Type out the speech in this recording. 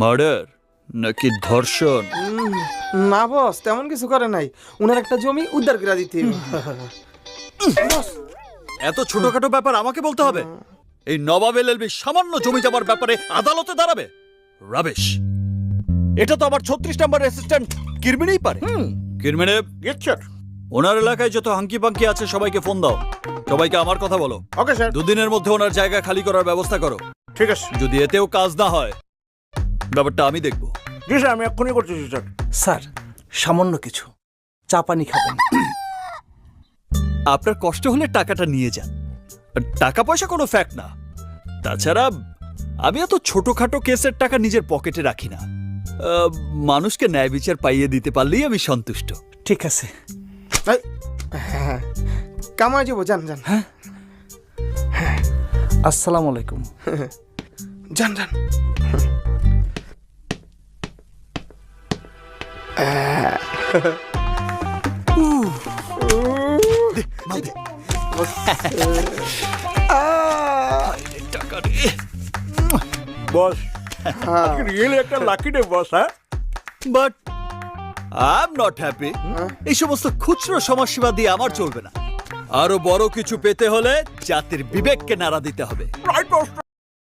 Murder নাকি ধর্ষণ? না বস, তেমন কিছু করে নাই। উনার একটা জমি উদ্ধার করে দিতে হবে। এত ছোটখাটো ব্যাপার আমাকে বলতে হবে? এই নবাব এলএলবি সামান্য জমি জমার ব্যাপারে আদালতে দাঁড়াবে? রাবিশ! এটা তো আমার 36 নাম্বার অ্যাসিস্ট্যান্ট কিরমিনেই পারে। কিরমিনে, ওনার এলাকায় যত হাঙ্কি পাঙ্কি আছে সবাইকে ফোন দাও, সবাইকে আমার কথা বলো। Okay sir. দুদিনের মধ্যে ওনার জায়গা খালি করার ব্যবস্থা করো। ঠিক আছে। যদি এতেও কাজ না হয়, ব্যাপারটা আমি দেখব। জি স্যার, আমি এক্ষুনি করতেছি স্যার। স্যার, সামান্য কিছু চা পানি খাবেন? আপনার কষ্ট হলে টাকাটা নিয়ে যান, আর টাকা পয়সা কোনো ফ্যাক্ট না। তাছাড়া আমি এত ছোটখাটো কেসের টাকা নিজের পকেটে রাখি না। মানুষকে ন্যায় বিচার পাইয়ে দিতে পারলেই আমি সন্তুষ্ট। ঠিক আছে। এই, হ্যাঁ, কামাই যাবো, যান যান। আসসালামু আলাইকুম। যান যান। টাকা রে। বস, রিয়েলি একটা লাকি ডে বস। হ্যাঁ, but I am not happy. এই সমস্ত খুচরো সমাজসেবা দিয়ে আমার চলবে না। আরো বড় কিছু পেতে হলে জাতির বিবেককে নাড়া দিতে হবে। রাইট বস।